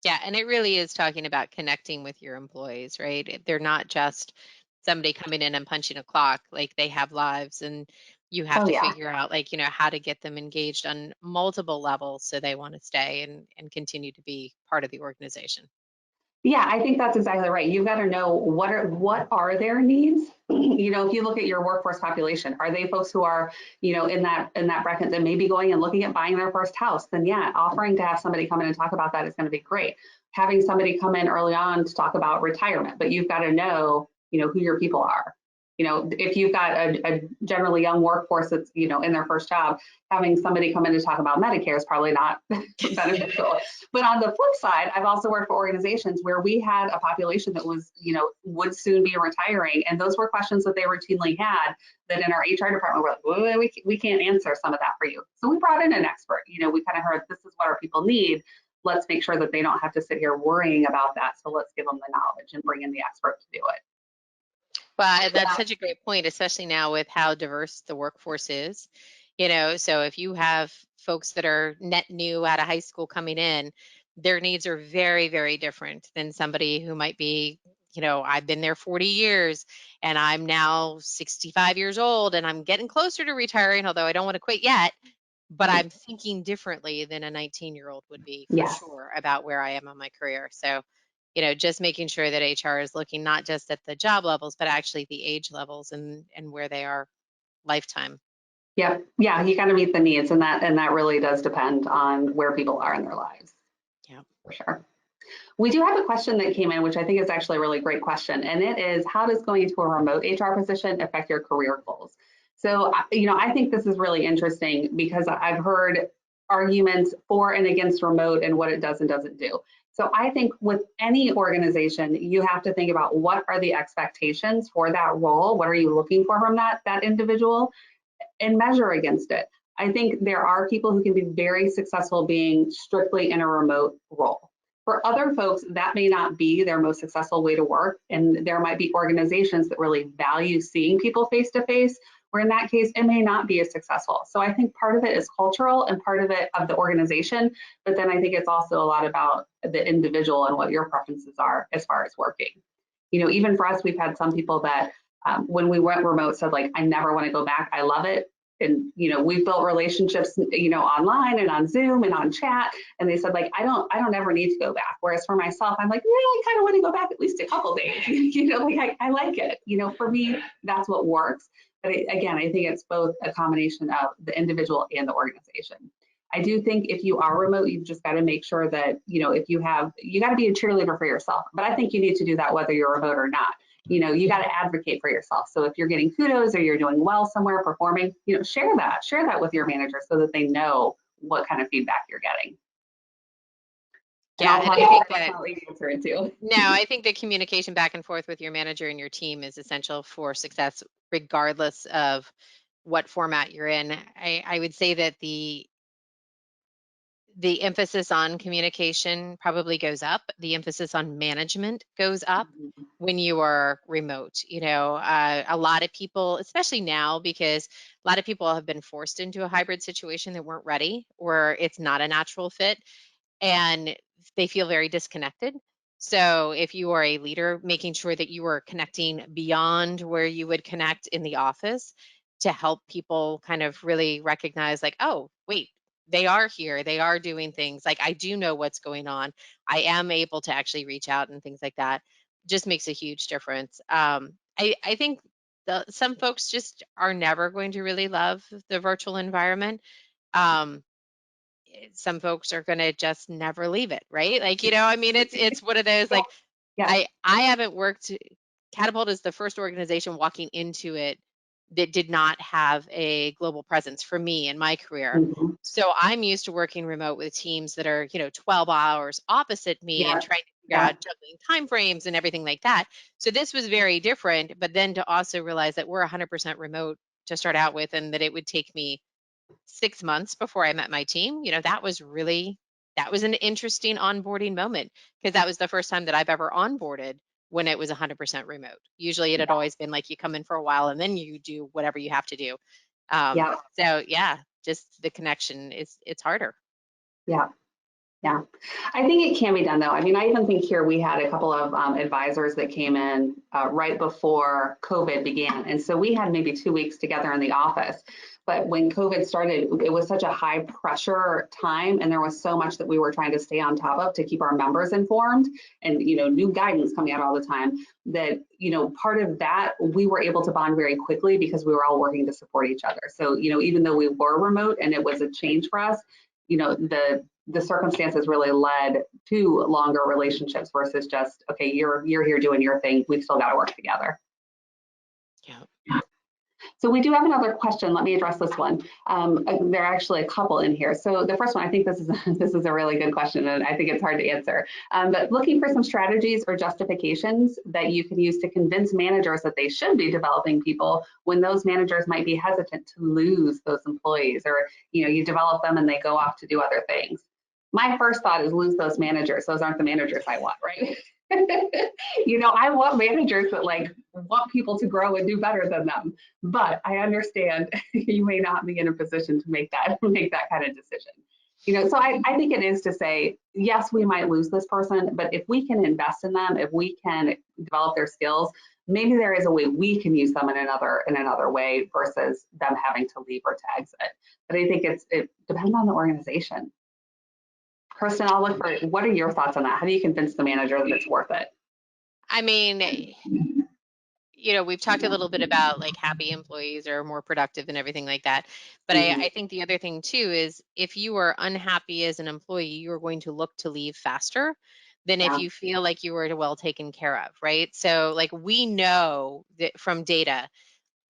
Yeah, and it really is talking about connecting with your employees, right? They're not just somebody coming in and punching a clock, like they have lives, and you have Oh to yeah. figure out like, how to get them engaged on multiple levels so they want to stay and continue to be part of the organization. Yeah, I think that's exactly right. You've got to know what are their needs. If you look at your workforce population, are they folks who are, in that bracket that may be going and looking at buying their first house? Then yeah, offering to have somebody come in and talk about that is going to be great. Having somebody come in early on to talk about retirement, but you've got to know, who your people are. If you've got a generally young workforce that's, in their first job, having somebody come in to talk about Medicare is probably not beneficial. But on the flip side, I've also worked for organizations where we had a population that was, would soon be retiring. And those were questions that they routinely had that in our HR department, we're like, well, we can't answer some of that for you. So we brought in an expert. We kind of heard this is what our people need. Let's make sure that they don't have to sit here worrying about that. So let's give them the knowledge and bring in the expert to do it. Well, that's such a great point, especially now with how diverse the workforce is. So if you have folks that are net new out of high school coming in, their needs are very, very different than somebody who might be, I've been there 40 years and I'm now 65 years old and I'm getting closer to retiring, although I don't want to quit yet, but I'm thinking differently than a 19-year-old would be for Yes. sure about where I am on my career. So just making sure that HR is looking not just at the job levels, but actually the age levels and where they are lifetime. Yeah. Yeah. You got to meet the needs, and that really does depend on where people are in their lives. Yeah. For sure. We do have a question that came in, which I think is actually a really great question. And it is, how does going into a remote HR position affect your career goals? So, I think this is really interesting because I've heard arguments for and against remote and what it does and doesn't do. So I think with any organization, you have to think about what are the expectations for that role? What are you looking for from that individual? And measure against it. I think there are people who can be very successful being strictly in a remote role. For other folks, that may not be their most successful way to work. And there might be organizations that really value seeing people face to face, where in that case, it may not be as successful. So I think part of it is cultural and part of it of the organization. But then I think it's also a lot about the individual and what your preferences are as far as working. Even for us, we've had some people that when we went remote said like, I never want to go back. I love it. And, we've built relationships, online and on Zoom and on chat. And they said like, I don't ever need to go back. Whereas for myself, I'm like, yeah, I kind of want to go back at least a couple days. I like it. For me, that's what works. But again, I think it's both a combination of the individual and the organization. I do think if you are remote, you've just got to make sure that, if you got to be a cheerleader for yourself. But I think you need to do that whether you're remote or not. You got to advocate for yourself. So if you're getting kudos or you're doing well somewhere performing, share that with your manager so that they know what kind of feedback you're getting. Yeah, and I think that answer it too. no, I think the communication back and forth with your manager and your team is essential for success, regardless of what format you're in. I would say that the emphasis on communication probably goes up. The emphasis on management goes up when you are remote. A lot of people, especially now, because a lot of people have been forced into a hybrid situation that weren't ready, or it's not a natural fit, and they feel very disconnected. So if you are a leader, making sure that you are connecting beyond where you would connect in the office to help people kind of really recognize like, oh, wait, they are here, they are doing things, like I do know what's going on, I am able to actually reach out and things like that, just makes a huge difference. I think some folks just are never going to really love the virtual environment. Some folks are going to just never leave it, right? Like, I mean, it's one of those, like, Yeah. I haven't worked. Catapult is the first organization walking into it that did not have a global presence for me in my career. Mhm. So I'm used to working remote with teams that are, 12 hours opposite me and Yeah, trying to figure yeah, out juggling time frames and everything like that. So this was very different, but then to also realize that we're 100% remote to start out with, and that it would take me 6 months before I met my team, that was an interesting onboarding moment, because that was the first time that I've ever onboarded when it was 100% remote. Usually it had always been like you come in for a while and then you do whatever you have to do. yeah, So yeah, just the connection it's harder. yeah. Yeah, I think it can be done though. I mean, I even think here we had a couple of advisors that came in right before COVID began. And so we had maybe 2 weeks together in the office. But when COVID started, it was such a high pressure time. And there was so much that we were trying to stay on top of to keep our members informed and, new guidance coming out all the time that, part of that, we were able to bond very quickly because we were all working to support each other. So, even though we were remote and it was a change for us, the circumstances really led to longer relationships versus just, okay, you're here doing your thing. We've still got to work together. Yeah. So we do have another question. Let me address this one. There are actually a couple in here. So the first one, I think this is a really good question, and I think it's hard to answer. But looking for some strategies or justifications that you can use to convince managers that they should be developing people when those managers might be hesitant to lose those employees, or you develop them and they go off to do other things. My first thought is lose those managers. Those aren't the managers I want, right? I want managers that want people to grow and do better than them. But I understand you may not be in a position to make that kind of decision. So I think it is to say, yes, we might lose this person, but if we can invest in them, if we can develop their skills, maybe there is a way we can use them in another way versus them having to leave or to exit. But I think it depends on the organization. Kirsten, I'll look for, what are your thoughts on that? How do you convince the manager that it's worth it? I mean, we've talked a little bit about like happy employees are more productive and everything like that. But I think the other thing too is if you are unhappy as an employee, you're going to look to leave faster than if Yeah. you feel like you were well taken care of, right? So like we know that from data,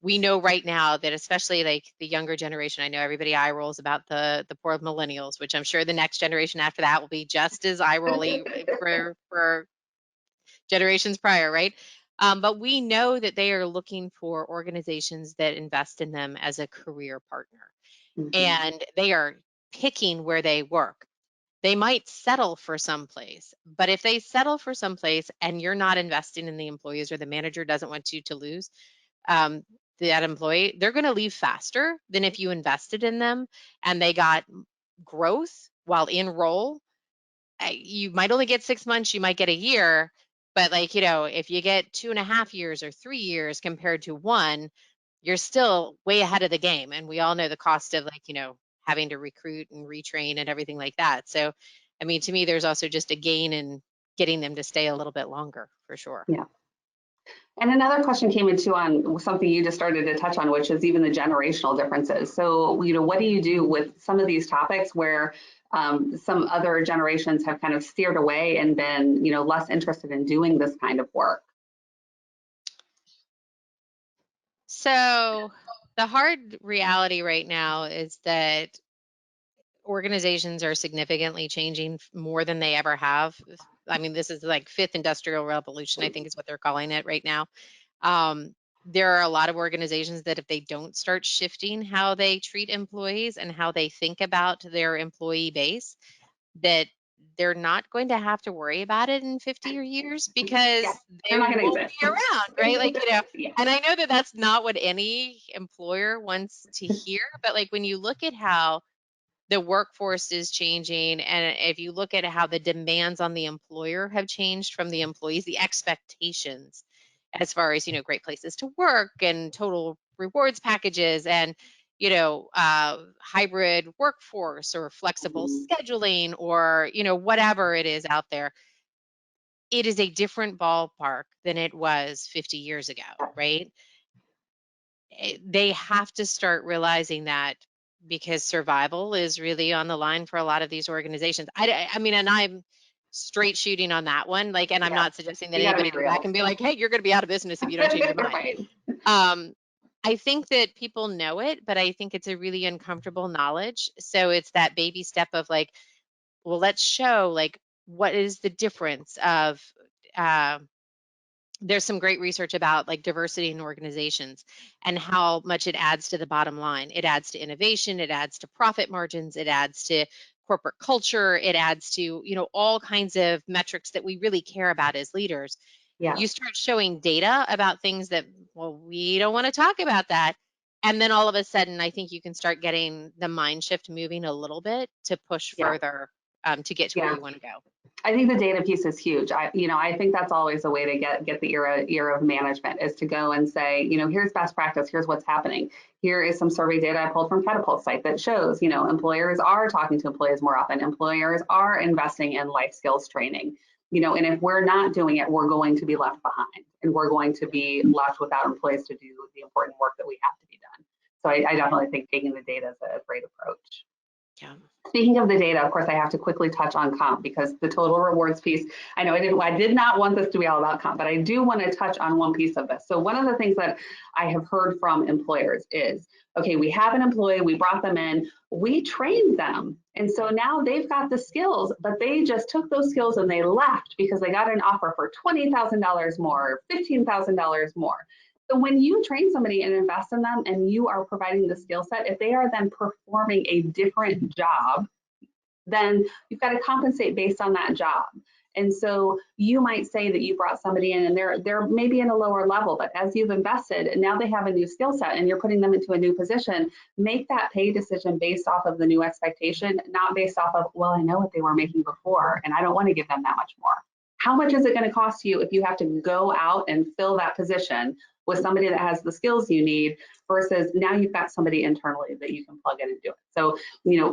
we know right now that especially like the younger generation, I know everybody eye rolls about the poor millennials, which I'm sure the next generation after that will be just as eye rolly for generations prior, right? But we know that they are looking for organizations that invest in them as a career partner. And they are picking where they work. They might settle for someplace, but if they settle for someplace and you're not investing in the employees, or the manager doesn't want you to lose that employee, they're going to leave faster than if you invested in them and they got growth while in role. You might only get 6 months, you might get a year, but like, if you get 2.5 years or 3 years compared to one, you're still way ahead of the game. And we all know the cost of like, having to recruit and retrain and everything like that. So, I mean, to me, there's also just a gain in getting them to stay a little bit longer for sure. Yeah. And another question came into on something you just started to touch on, which is even the generational differences. So, what do you do with some of these topics where some other generations have kind of steered away and been, less interested in doing this kind of work? So the hard reality right now is that organizations are significantly changing more than they ever have. I mean, this is like fifth industrial revolution, I think is what they're calling it right now. There are a lot of organizations that if they don't start shifting how they treat employees and how they think about their employee base, that they're not going to have to worry about it in 50 years because Yeah, they they're not going won't to be exist. around, right? Like, Yeah. and I know that that's not what any employer wants to hear, but like when you look at how the workforce is changing, and if you look at how the demands on the employer have changed from the employees, the expectations as far as great places to work and total rewards packages and hybrid workforce or flexible scheduling or whatever it is out there, it is a different ballpark than it was 50 years ago, right? They have to start realizing that, because survival is really on the line for a lot of these organizations. I mean, and I'm straight shooting on that one. Like, and I'm Yeah. not suggesting that We got to be anybody go back real. and be like, hey, you're going to be out of business if you don't change your mind. Right. I think that people know it, but I think it's a really uncomfortable knowledge. So it's that baby step of like, well, let's show like what is the difference of uh, there's some great research about like diversity in organizations and how much it adds to the bottom line. It adds to innovation, it adds to profit margins, it adds to corporate culture, it adds to, all kinds of metrics that we really care about as leaders. Yeah. You start showing data about things that, well, we don't want to talk about that. And then all of a sudden, I think you can start getting the mind shift moving a little bit to push Yeah. further to get to where Yeah. you want to go. I think the data piece is huge. I think that's always a way to get the ear of management is to go and say, here's best practice, here's what's happening. Here is some survey data I pulled from Catapult site that shows, employers are talking to employees more often. Employers are investing in life skills training. And if we're not doing it, we're going to be left behind, and we're going to be left without employees to do the important work that we have to be done. So I definitely think taking the data is a great approach. Yeah. Speaking of the data, of course, I have to quickly touch on comp because the total rewards piece, I know I did not want this to be all about comp, but I do want to touch on one piece of this. So one of the things that I have heard from employers is, okay, we have an employee, we brought them in, we trained them. And so now they've got the skills, but they just took those skills and they left because they got an offer for $20,000 more, $15,000 more. So when you train somebody and invest in them and you are providing the skill set, if they are then performing a different job, then you've got to compensate based on that job. And so you might say that you brought somebody in and they're maybe in a lower level, but as you've invested and now they have a new skill set and you're putting them into a new position, make that pay decision based off of the new expectation, not based off of, well, I know what they were making before and I don't want to give them that much more. How much is it going to cost you if you have to go out and fill that position with somebody that has the skills you need versus now you've got somebody internally that you can plug in and do it. So,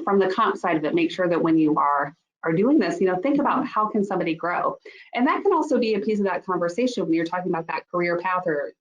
from the comp side of it, make sure that when you are doing this, think about how can somebody grow. And that can also be a piece of that conversation when you're talking about that career path or,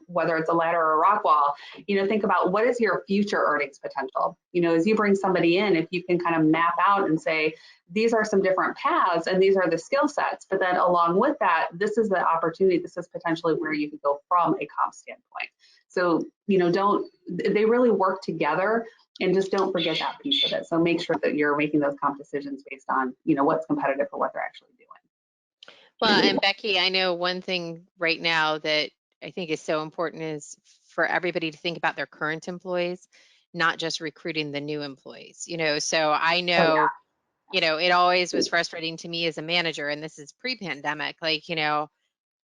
whether it's a ladder or a rock wall, think about what is your future earnings potential. As you bring somebody in, if you can kind of map out and say, these are some different paths and these are the skill sets, but then along with that, this is the opportunity, this is potentially where you could go from a comp standpoint. So, they really work together and just don't forget that piece of it. So make sure that you're making those comp decisions based on, what's competitive for what they're actually doing. Well, and Becky, I know one thing right now that I think is so important is for everybody to think about their current employees, not just recruiting the new employees. So I know, it always was frustrating to me as a manager, and this is pre-pandemic, like,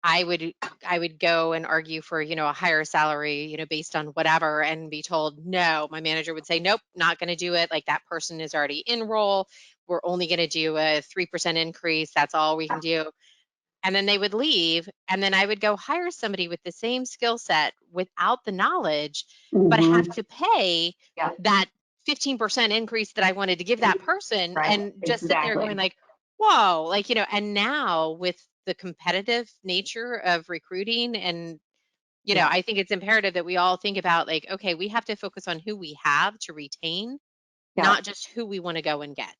I would go and argue for, a higher salary, based on whatever, and be told no. My manager would say, nope, not going to do it. Like that person is already in role. We're only going to do a 3% increase. That's all we can do. And then they would leave, and then I would go hire somebody with the same skill set without the knowledge, but have to pay Yeah. that 15% increase that I wanted to give that person, Right. and just sit there going like, whoa, like, and now with the competitive nature of recruiting and, I think it's imperative that we all think about like, okay, we have to focus on who we have to retain, not just who we want to go and get.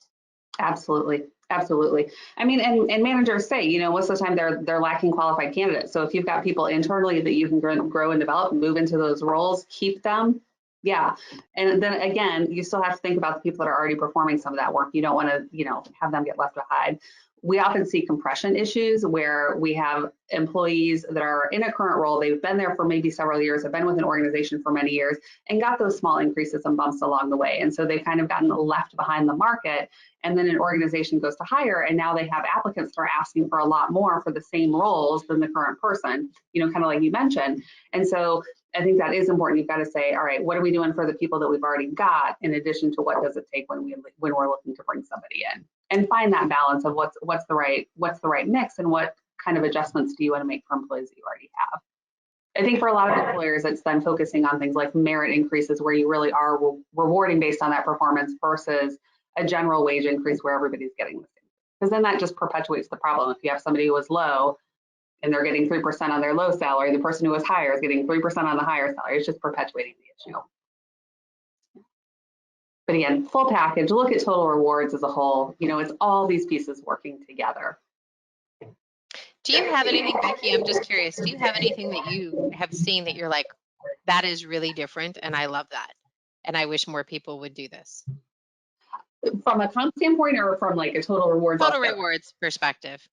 Absolutely. Absolutely. I mean, and managers say, most of the time they're lacking qualified candidates. So if you've got people internally that you can grow and develop and move into those roles, keep them. Yeah. And then again, you still have to think about the people that are already performing some of that work. You don't want to, have them get left behind. We often see compression issues where we have employees that are in a current role. They've been there for maybe several years, have been with an organization for many years and got those small increases and bumps along the way. And so they've kind of gotten left behind the market. And then an organization goes to hire and now they have applicants that are asking for a lot more for the same roles than the current person, kind of like you mentioned. And so I think that is important. You've got to say, all right, what are we doing for the people that we've already got in addition to what does it take when we're looking to bring somebody in, and find that balance of what's the right mix and what kind of adjustments do you want to make for employees that you already have. I think for a lot of employers, it's then focusing on things like merit increases where you really are rewarding based on that performance versus a general wage increase where everybody's getting the same. Because then that just perpetuates the problem. If you have somebody who was low and they're getting 3% on their low salary, the person who was higher is getting 3% on the higher salary. It's just perpetuating the issue. But again, full package, look at total rewards as a whole. It's all these pieces working together. Do you have anything, Becky? I'm just curious. Do you have anything that you have seen that you're like, That is really different, and I love that. And I wish more people would do this. From a comp standpoint or from like a total rewards Total altogether? rewards perspective.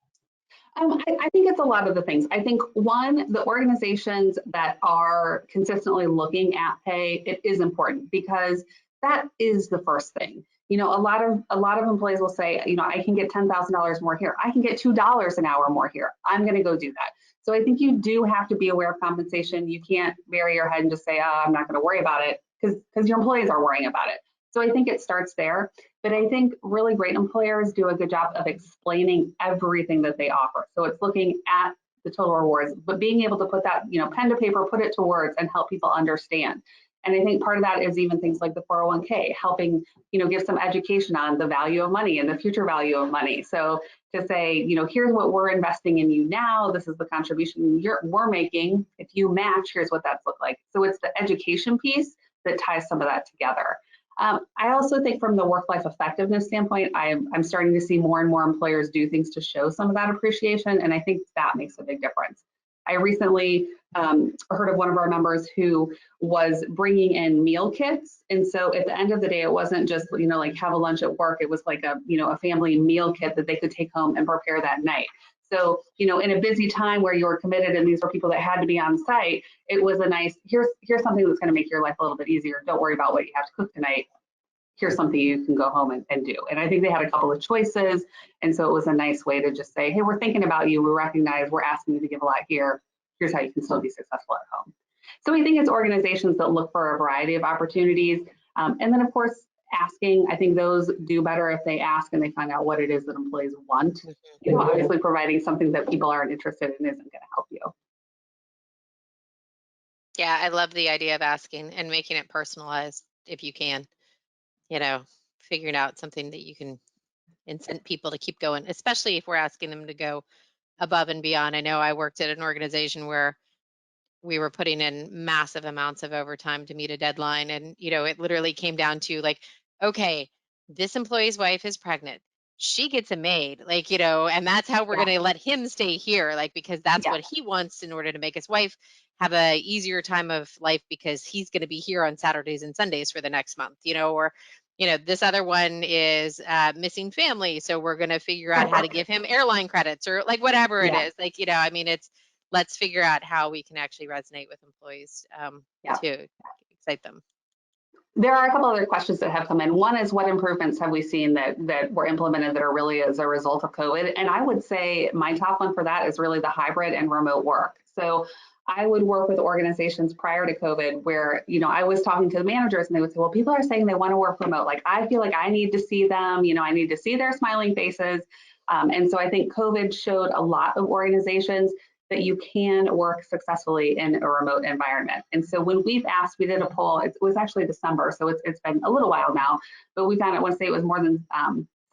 I think it's a lot of the things. I think one, the organizations that are consistently looking at pay, it is important because that is the first thing. You know, a lot of employees will say, you know, I can get $10,000 more here. I can get $2 an hour more here. I'm going to go do that. So I think you do have to be aware of compensation. You can't bury your head and just say, oh, I'm not going to worry about it because your employees are worrying about it. So I think it starts there. But I think really great employers do a good job of explaining everything that they offer. So it's looking at the total rewards, but being able to put that, you know, pen to paper, put it to words and help people understand. And I think part of that is even things like the 401k, helping, you know, give some education on the value of money and the future value of money. So to say, you know, here's what we're investing in you now, this is the contribution we're making. If you match, here's what that's look like. So it's the education piece that ties some of that together. I also think from the work-life effectiveness standpoint, I'm starting to see more and more employers do things to show some of that appreciation, and I think that makes a big difference. I recently heard of one of our members who was bringing in meal kits, and so at the end of the day, it wasn't just, you know, like have a lunch at work. It was like a, you know, a family meal kit that they could take home and prepare that night. So, you know, in a busy time where you were committed and these were people that had to be on site, it was a nice, here's something that's going to make your life a little bit easier. Don't worry about what you have to cook tonight. Here's something you can go home and do. And I think they had a couple of choices. And so it was a nice way to just say, hey, we're thinking about you. We recognize we're asking you to give a lot here. Here's how you can still be successful at home. So I think it's organizations that look for a variety of opportunities. And then, of course, asking, I think those do better if they ask and they find out what it is that employees want. You know, obviously providing something that people aren't interested in isn't going to help you. Yeah, I love the idea of asking and making it personalized if you can, you know, figuring out something that you can incent people to keep going, especially if we're asking them to go above and beyond. I know I worked at an organization where we were putting in massive amounts of overtime to meet a deadline. And, you know, it literally came down to like, okay, this employee's wife is pregnant. She gets a maid, like, you know, and that's how we're Yeah. going to let him stay here, like, because that's Yeah. what he wants in order to make his wife have a easier time of life because he's going to be here on Saturdays and Sundays for the next month, you know, or, you know, this other one is missing family. So we're going to figure out how to give him airline credits or like whatever it Yeah. is. Like, you know, I mean, it's, let's figure out how we can actually resonate with employees Yeah. to excite them. There are a couple other questions that have come in. One is, what improvements have we seen that were implemented that are really as a result of COVID? And I would say my top one for that is really the hybrid and remote work. So I would work with organizations prior to COVID where, you know, I was talking to the managers and they would say, well, people are saying they want to work remote. Like, I feel like I need to see them, you know, I need to see their smiling faces. And so I think COVID showed a lot of organizations that you can work successfully in a remote environment. And so when we've asked, we did a poll, it was actually December, so it's been a little while now, but we found, I want to say it was more than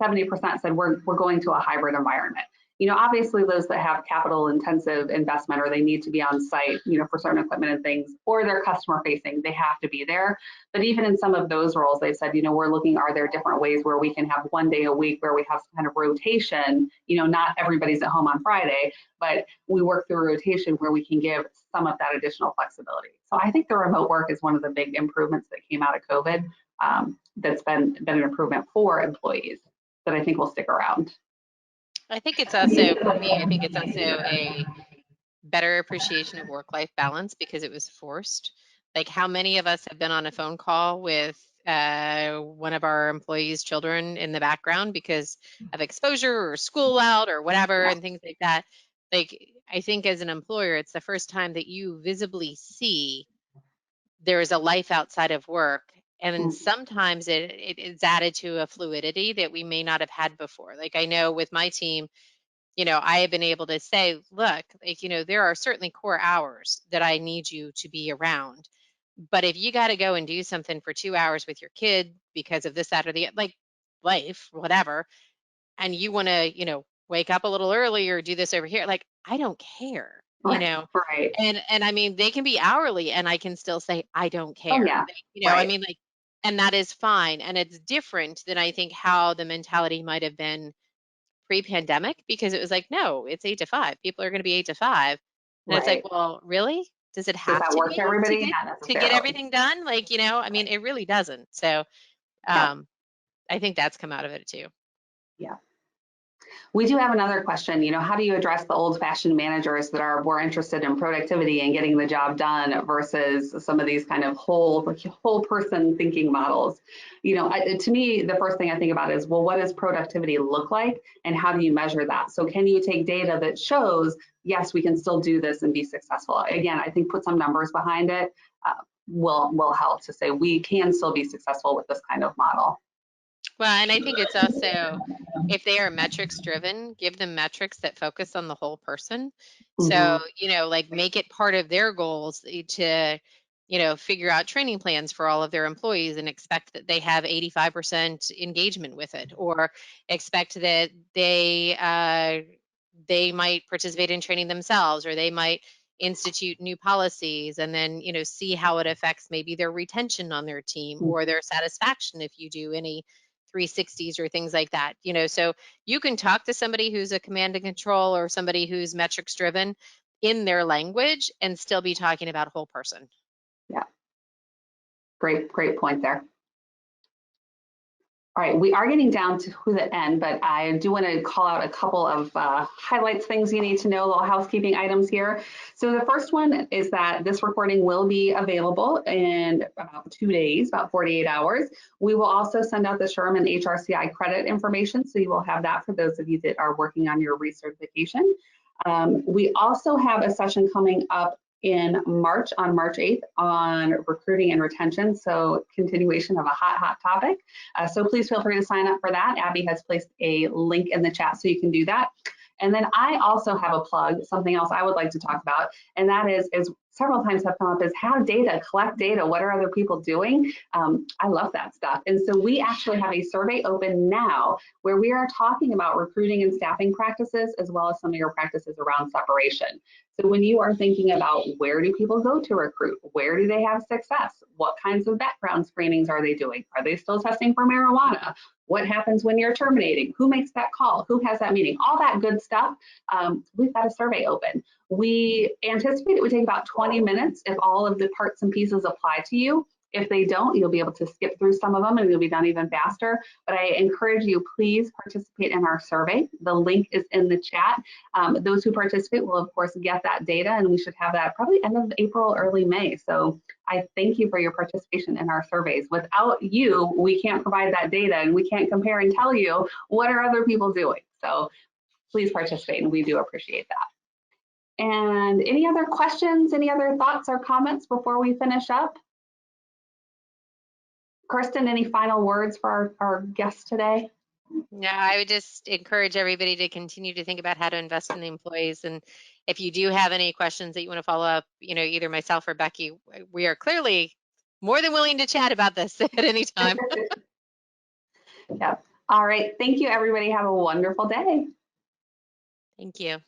70% said we're going to a hybrid environment. You know, obviously those that have capital intensive investment or they need to be on site, you know, for certain equipment and things, or they're customer facing, they have to be there. But even in some of those roles, they've said, you know, we're looking, are there different ways where we can have one day a week where we have some kind of rotation, you know, not everybody's at home on Friday, but we work through a rotation where we can give some of that additional flexibility. So I think the remote work is one of the big improvements that came out of COVID that's been an improvement for employees that I think will stick around. I think it's also, for me, I think it's also a better appreciation of work-life balance because it was forced. Like, how many of us have been on a phone call with one of our employees' children in the background because of exposure or school out or whatever Yeah. and things like that? Like, I think as an employer, it's the first time that you visibly see there is a life outside of work. And sometimes it is added to a fluidity that we may not have had before. Like, I know with my team, you know, I have been able to say, look, like, you know, there are certainly core hours that I need you to be around. But if you got to go and do something for 2 hours with your kid because of this, that, or the, like, life, whatever, and you want to, you know, wake up a little early or do this over here, like, I don't care, you Right. know. Right. And I mean, they can be hourly and I can still say I don't Oh care. yeah. Like, you know, I Right. mean, like, and that is fine. And it's different than I think how the mentality might have been pre-pandemic because it was like, no, it's 8 to 5. People are going to be 8 to 5. And it's like, Right. well, really? Does it Does have that to work for be everybody? Not to get necessarily. everything done? Like, I mean, it really doesn't. So Yeah. I think that's come out of it too. Yeah. We do have another question. How do you address the old-fashioned managers that are more interested in productivity and getting the job done versus some of these kind of whole person thinking models? To me, the first thing I think about is, well, what does productivity look like, and how do you measure that? So can you take data that shows, yes, we can still do this and be successful? Again, I think put some numbers behind it will help to say we can still be successful with this kind of model. Well, and I think it's also, if they are metrics driven, give them metrics that focus on the whole person. So, Mm-hmm. like make it part of their goals to, figure out training plans for all of their employees and expect that they have 85% engagement with it, or expect that they might participate in training themselves, or they might institute new policies, and then see how it affects maybe their retention on their team or their satisfaction if you do any 360s or things like that. So you can talk to somebody who's a command and control or somebody who's metrics driven in their language and still be talking about whole person. Yeah, great point there. All right, we are getting down to the end, but I do want to call out a couple of highlights, things you need to know, little housekeeping items here. So the first one is that this recording will be available in about 2 days, about 48 hours. We will also send out the Sherman HRCI credit information, so you will have that for those of you that are working on your recertification. We also have a session coming up in March, on March 8th, on recruiting and retention. So continuation of a hot topic. So please feel free to sign up for that. Abby has placed a link in the chat so you can do that. And then I also have a plug, something else I would like to talk about, and that is several times have come up, is have data, collect data. What are other people doing? I love that stuff. And so we actually have a survey open now where we are talking about recruiting and staffing practices, as well as some of your practices around separation. So when you are thinking about where do people go to recruit, where do they have success, what kinds of background screenings are they doing? Are they still testing for marijuana? What happens when you're terminating? Who makes that call? Who has that meeting? All that good stuff. We've got a survey open. We anticipate it would take about 20 minutes if all of the parts and pieces apply to you. If they don't, you'll be able to skip through some of them and you'll be done even faster. But I encourage you, please participate in our survey. The link is in the chat. Those who participate will, of course, get that data, and we should have that probably end of April, early May. So I thank you for your participation in our surveys. Without you, we can't provide that data, and we can't compare and tell you what are other people doing. So please participate, and we do appreciate that. And any other questions, any other thoughts or comments before we finish up? Kristen, any final words for our guests today? No, I would just encourage everybody to continue to think about how to invest in the employees. And if you do have any questions that you want to follow up, either myself or Becky, we are clearly more than willing to chat about this at any time. Yep. All right. Thank you, everybody. Have a wonderful day. Thank you.